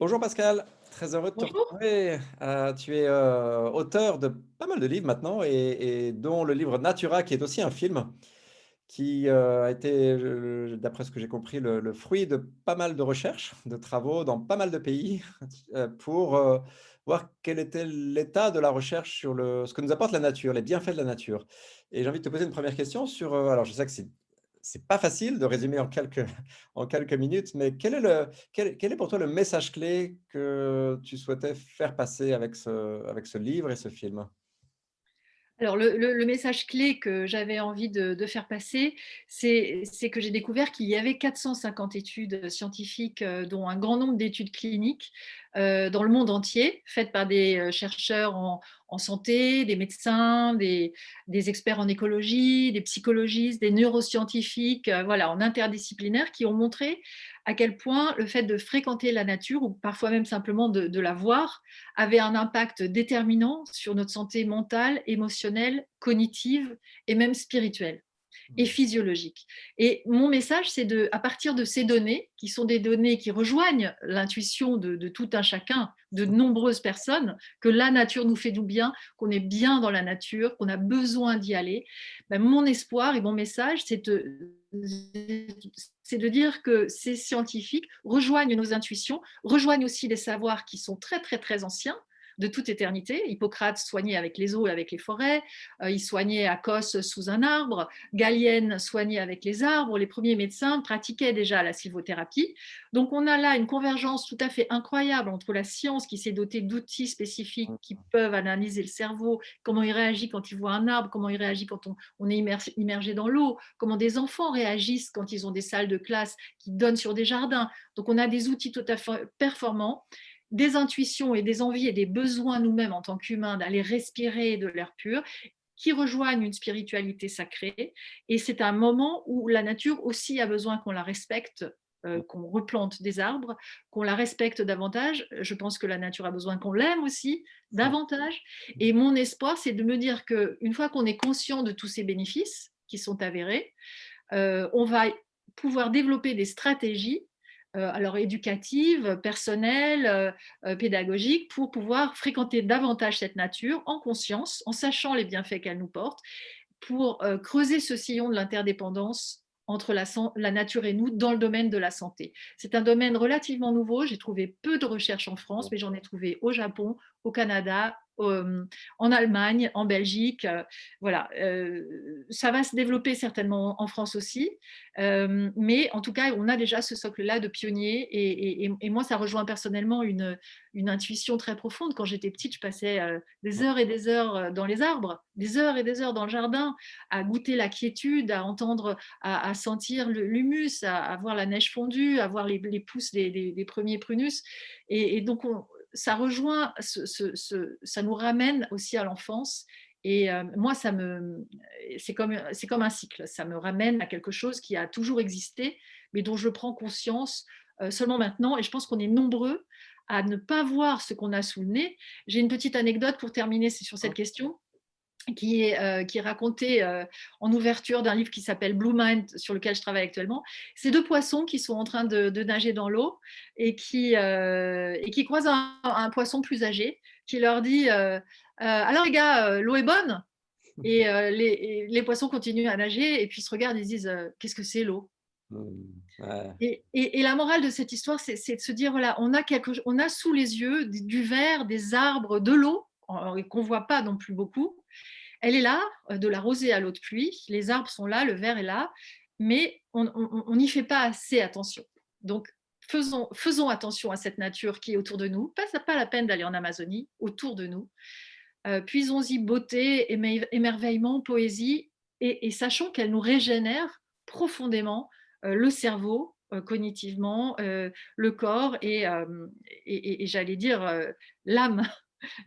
Bonjour Pascal, très heureux de te Bonjour. retrouver. Tu es auteur de pas mal de livres maintenant et dont le livre Natura qui est aussi un film qui a été, d'après ce que j'ai compris, le fruit de pas mal de recherches, de travaux dans pas mal de pays pour voir quel était l'état de la recherche sur ce que nous apporte la nature, les bienfaits de la nature. Et j'ai envie de te poser une première question sur, alors je sais que c'est pas facile de résumer en quelques, en quelques minutes, mais quel est pour toi le message clé que tu souhaitais faire passer avec ce livre et ce film? Alors le message clé que j'avais envie de faire passer, c'est que j'ai découvert qu'il y avait 450 études scientifiques, dont un grand nombre d'études cliniques, dans le monde entier, faites par des, chercheurs en santé, des médecins, des experts en écologie, des psychologistes, des neuroscientifiques, voilà, en interdisciplinaire, qui ont montré à quel point le fait de fréquenter la nature ou parfois même simplement de la voir avait un impact déterminant sur notre santé mentale, émotionnelle, cognitive et même spirituelle et Mmh. physiologique. Et mon message, c'est à partir de ces données, qui sont des données qui rejoignent l'intuition de tout un chacun, de nombreuses personnes, que la nature nous fait du bien, qu'on est bien dans la nature, qu'on a besoin d'y aller. Ben, mon espoir et mon message, c'est de dire que ces scientifiques rejoignent nos intuitions, rejoignent aussi des savoirs qui sont très, très, très anciens, de toute éternité. Hippocrate soignait avec les eaux et avec les forêts, il soignait à Cos sous un arbre, Galien soignait avec les arbres, les premiers médecins pratiquaient déjà la sylvothérapie. Donc on a là une convergence tout à fait incroyable entre la science qui s'est dotée d'outils spécifiques qui peuvent analyser le cerveau, comment il réagit quand il voit un arbre, comment il réagit quand on est immergé dans l'eau, comment des enfants réagissent quand ils ont des salles de classe qui donnent sur des jardins. Donc on a des outils tout à fait performants, des intuitions et des envies et des besoins nous-mêmes en tant qu'humains d'aller respirer de l'air pur, qui rejoignent une spiritualité sacrée. Et c'est un moment où la nature aussi a besoin qu'on la respecte, qu'on replante des arbres, qu'on la respecte davantage. Je pense que la nature a besoin qu'on l'aime aussi davantage. Et mon espoir, c'est de me dire qu'une fois qu'on est conscient de tous ces bénéfices qui sont avérés, on va pouvoir développer des stratégies, alors éducatives, personnelles, pédagogiques, pour pouvoir fréquenter davantage cette nature en conscience, en sachant les bienfaits qu'elle nous porte, pour creuser ce sillon de l'interdépendance entre la nature et nous dans le domaine de la santé. C'est un domaine relativement nouveau. J'ai trouvé peu de recherches en France, mais j'en ai trouvé au Japon, au Canada, en Allemagne, en Belgique. Voilà, ça va se développer certainement en France aussi, mais en tout cas, on a déjà ce socle-là de pionniers. Et moi, ça rejoint personnellement une intuition très profonde. Quand j'étais petite, je passais des heures et des heures dans les arbres, des heures et des heures dans le jardin, à goûter la quiétude, à entendre, à sentir l'humus, à voir la neige fondue, à voir les pousses des premiers prunus. Et donc, ça rejoint, ça nous ramène aussi à l'enfance. Et moi, c'est comme un cycle. Ça me ramène à quelque chose qui a toujours existé, mais dont je prends conscience seulement maintenant. Et je pense qu'on est nombreux à ne pas voir ce qu'on a sous le nez. J'ai une petite anecdote pour terminer sur cette question qui est racontée en ouverture d'un livre qui s'appelle Blue Mind, sur lequel je travaille actuellement. C'est deux poissons qui sont en train de nager dans l'eau et qui croisent un poisson plus âgé qui leur dit alors les gars, l'eau est bonne. Et les poissons continuent à nager et puis se regardent et se disent qu'est-ce que c'est l'eau. Ouais. Et la morale de cette histoire, c'est de se dire, voilà, on a sous les yeux du verre, des arbres, de l'eau, qu'on ne voit pas non plus beaucoup. Elle est là, de la rosée à l'eau de pluie, les arbres sont là, le verre est là, mais on n'y fait pas assez attention. Donc, faisons attention à cette nature qui est autour de nous. Pas la peine d'aller en Amazonie, autour de nous. Puisons-y beauté, émerveillement, poésie, et sachons qu'elle nous régénère profondément le cerveau, cognitivement, le corps et j'allais dire l'âme,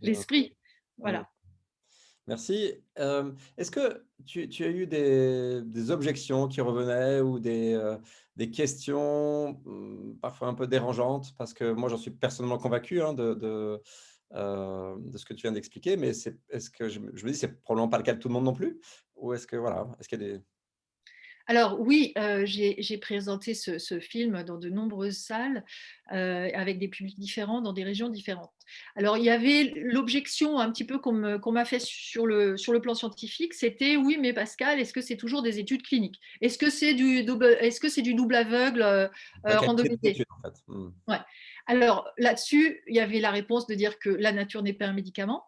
l'esprit. Mmh. Voilà. Merci. Est-ce que tu as eu des objections qui revenaient ou des questions, parfois un peu dérangeantes? Parce que moi, j'en suis personnellement convaincu, hein, de ce que tu viens d'expliquer, mais est-ce que je me dis: «C'est probablement pas le cas de tout le monde non plus?» ou est-ce que voilà, est-ce qu'il y a des Alors oui, j'ai présenté ce film dans de nombreuses salles, avec des publics différents, dans des régions différentes. Alors il y avait l'objection un petit peu qu'on m'a fait sur le plan scientifique, c'était: «Oui, mais Pascal, est-ce que c'est toujours des études cliniques? Est-ce que c'est du double aveugle, La qualité des randomisé?» études, en fait. Mmh. Ouais. Alors là-dessus, il y avait la réponse de dire que la nature n'est pas un médicament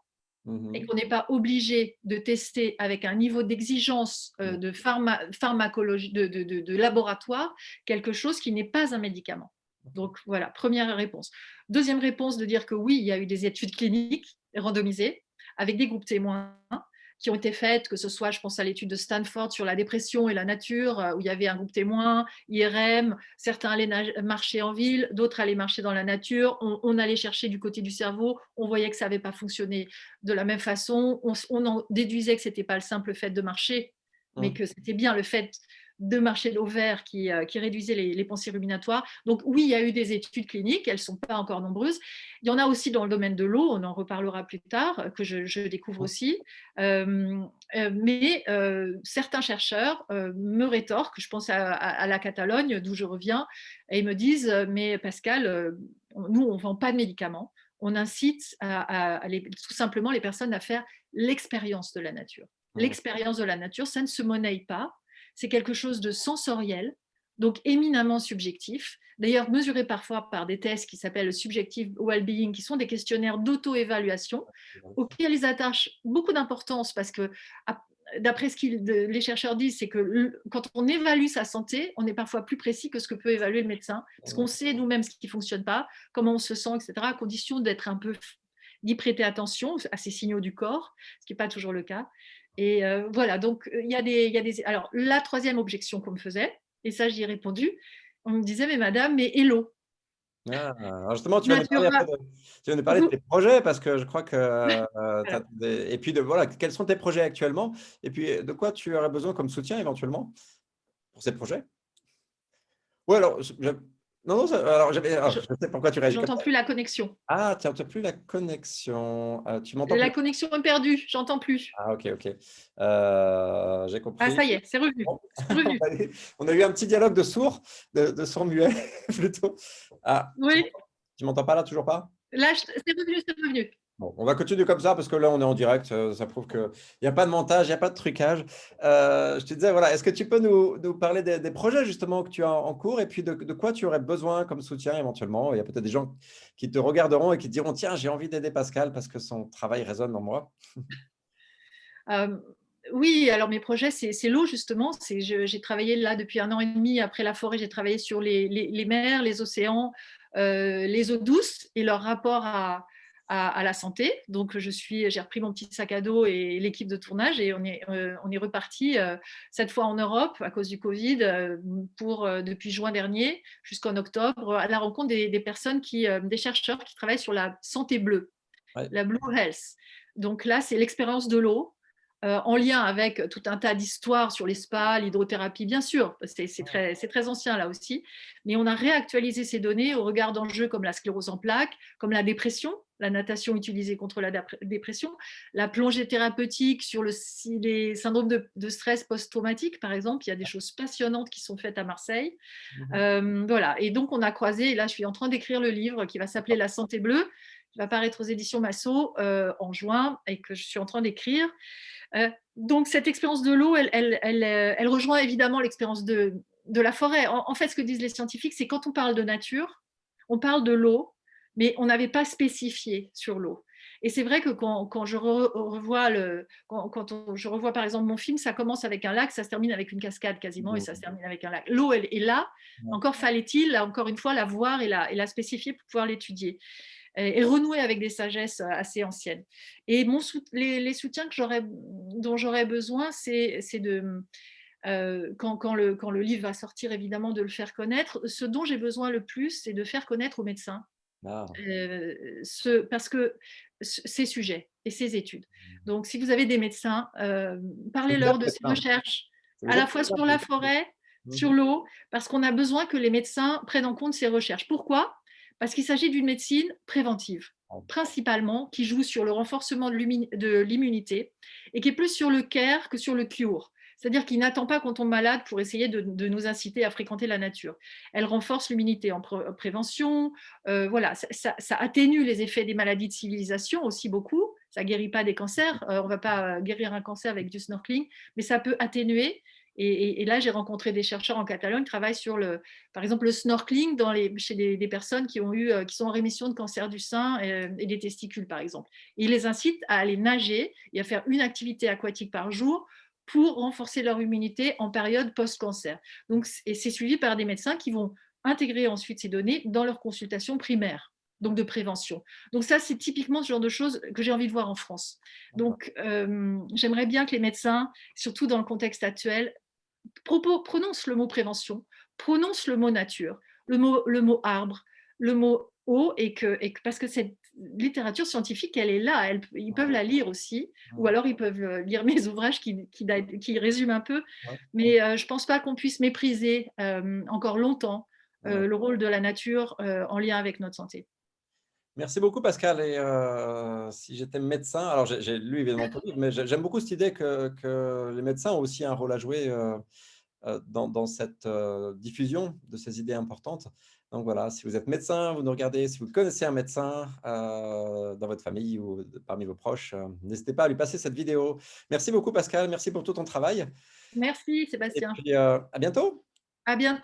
Mmh et mh. qu'on n'est pas obligé de tester avec un niveau d'exigence Mmh. de pharmacologie, de laboratoire, quelque chose qui n'est pas un médicament. Donc voilà, première réponse. Deuxième réponse, de dire que oui, il y a eu des études cliniques randomisées avec des groupes témoins qui ont été faites, que ce soit, je pense à l'étude de Stanford sur la dépression et la nature, où il y avait un groupe témoin, IRM, certains allaient marcher en ville, d'autres allaient marcher dans la nature, on allait chercher du côté du cerveau, on voyait que ça n'avait pas fonctionné de la même façon, on en déduisait que ce n'était pas le simple fait de marcher, mais Mmh. que c'était bien le fait de marcher de l'ovaire qui réduisait les pensées ruminatoires. Donc oui, il y a eu des études cliniques, elles ne sont pas encore nombreuses. Il y en a aussi dans le domaine de l'eau, on en reparlera plus tard, que je découvre aussi. Euh, mais certains chercheurs me rétorquent, je pense à la Catalogne, d'où je reviens, et ils me disent: mais Pascal, nous, on ne vend pas de médicaments, on incite tout simplement les personnes à faire l'expérience de la nature. Mmh. L'expérience de la nature, ça ne se monnaie pas, c'est quelque chose de sensoriel, donc éminemment subjectif, d'ailleurs mesuré parfois par des tests qui s'appellent le Subjective Wellbeing, qui sont des questionnaires d'auto-évaluation, auxquels ils attachent beaucoup d'importance parce que, d'après ce que les chercheurs disent, c'est que quand on évalue sa santé, on est parfois plus précis que ce que peut évaluer le médecin, parce qu'on sait nous-mêmes ce qui ne fonctionne pas, comment on se sent, etc., à condition d'être un peu, d'y prêter attention à ces signaux du corps, ce qui n'est pas toujours le cas. Et voilà, donc il y a des... Alors, la troisième objection qu'on me faisait, et ça j'y ai répondu, on me disait: mais madame, mais et l'eau? Ah, alors justement, tu vas nous parler un peu Natura... tu vas nous parler de Vous... tes projets parce que je crois que, tu Voilà. des et puis de voilà, quels sont tes projets actuellement? Et puis, de quoi tu aurais besoin comme soutien éventuellement pour ces projets? Ou alors je non, non, ça alors Je je sais pourquoi tu réagis comme J'entends ça. plus la connexion. Ah, tu entends plus la connexion, tu m'entends plus? La connexion est perdue, j'entends plus. Ah OK, OK. J'ai Ah compris. ça y est, c'est revenu, Bon, c'est revenu. on a eu un petit dialogue de sourds, de sourds muets plutôt. Ah, Oui, tu m'entends pas là, toujours pas? là, c'est revenu, c'est revenu. Bon, on va continuer comme ça parce que là, on est en direct, ça prouve qu'il y a pas de montage, il y a pas de trucage. Je te disais, voilà, est-ce que tu peux nous parler des projets justement que tu as en cours et puis de quoi tu aurais besoin comme soutien éventuellement? Il y a peut-être des gens qui te regarderont et qui te diront: «Tiens, j'ai envie d'aider Pascal parce que son travail résonne en moi». Euh, oui, alors mes projets, c'est l'eau justement. J'ai travaillé là depuis 1 an et demi. Après la forêt, j'ai travaillé sur les mers, les océans, les eaux douces et leur rapport à la santé. Donc j'ai repris mon petit sac à dos et l'équipe de tournage et on est reparti cette fois en Europe à cause du Covid depuis juin dernier jusqu'en octobre à la rencontre des personnes des chercheurs qui travaillent sur la santé bleue, Ouais. la Blue Health. Donc là, c'est l'expérience de l'eau en lien avec tout un tas d'histoires sur les spas, l'hydrothérapie, bien sûr, c'est très ancien là aussi, mais on a réactualisé ces données au regard d'enjeux comme la sclérose en plaques, comme la dépression, la natation utilisée contre la dépression, la plongée thérapeutique sur les syndromes de stress post-traumatique, par exemple. Il y a des choses passionnantes qui sont faites à Marseille. Mmh. Voilà. Et donc, on a croisé, et là, je suis en train d'écrire le livre qui va s'appeler La santé bleue, qui va paraître aux éditions Massot en juin et que je suis en train d'écrire. Donc, cette expérience de l'eau, elle rejoint évidemment l'expérience de la forêt. En fait, ce que disent les scientifiques, c'est quand on parle de nature, on parle de l'eau, mais on n'avait pas spécifié sur l'eau. Et c'est vrai que quand je revois je revois par exemple mon film, ça commence avec un lac, ça se termine avec une cascade quasiment, et ça se Mmh. termine avec un lac. L'eau, elle est là. Ouais. Encore fallait-il, encore une fois, la voir et la spécifier pour pouvoir l'étudier et renouer avec des sagesses assez anciennes. Et les soutiens dont j'aurais besoin, c'est de, quand le livre va sortir, évidemment, de le faire connaître. Ce dont j'ai besoin le plus, c'est de faire connaître aux médecins Ah. parce que ces sujets et ces études. Donc, si vous avez des médecins, C'est vous êtes parlez-leur de ces médecin? recherches, C'est à vous êtes la fois médecin? sur la forêt, Mmh. sur l'eau, parce qu'on a besoin que les médecins prennent en compte ces recherches. Pourquoi? Parce qu'il s'agit d'une médecine préventive, principalement, qui joue sur le renforcement de l'immunité et qui est plus sur le care que sur le cure. C'est-à-dire qu'il n'attend pas qu'on tombe malade pour essayer de nous inciter à fréquenter la nature. Elle renforce l'immunité en prévention, voilà, ça atténue les effets des maladies de civilisation aussi beaucoup. Ça ne guérit pas des cancers, on ne va pas guérir un cancer avec du snorkeling, mais ça peut atténuer. Et là, j'ai rencontré des chercheurs en Catalogne qui travaillent sur, par exemple, le snorkeling chez des personnes qui sont en rémission de cancer du sein et des testicules, par exemple. Et ils les incitent à aller nager et à faire une activité aquatique par jour pour renforcer leur immunité en période post-cancer. Donc, et c'est suivi par des médecins qui vont intégrer ensuite ces données dans leur consultation primaire, donc de prévention. Donc ça, c'est typiquement ce genre de choses que j'ai envie de voir en France. Donc, j'aimerais bien que les médecins, surtout dans le contexte actuel, prononcent le mot prévention, prononcent le mot nature, le mot arbre, le mot eau, parce que cette littérature scientifique, elle est là, ils peuvent la lire aussi, ou alors ils peuvent lire mes ouvrages qui résument un peu, Ouais, mais je ne pense pas qu'on puisse mépriser encore longtemps ouais. le rôle de la nature en lien avec notre santé. Merci beaucoup Pascal et si j'étais médecin, alors j'ai lu évidemment ton livre, mais j'aime beaucoup cette idée que les médecins ont aussi un rôle à jouer, dans cette, diffusion de ces idées importantes. Donc voilà, si vous êtes médecin, vous nous regardez, si vous connaissez un médecin, dans votre famille ou parmi vos proches, n'hésitez pas à lui passer cette vidéo. Merci beaucoup Pascal, merci pour tout ton travail Merci et Sébastien. puis, à bientôt. À bientôt.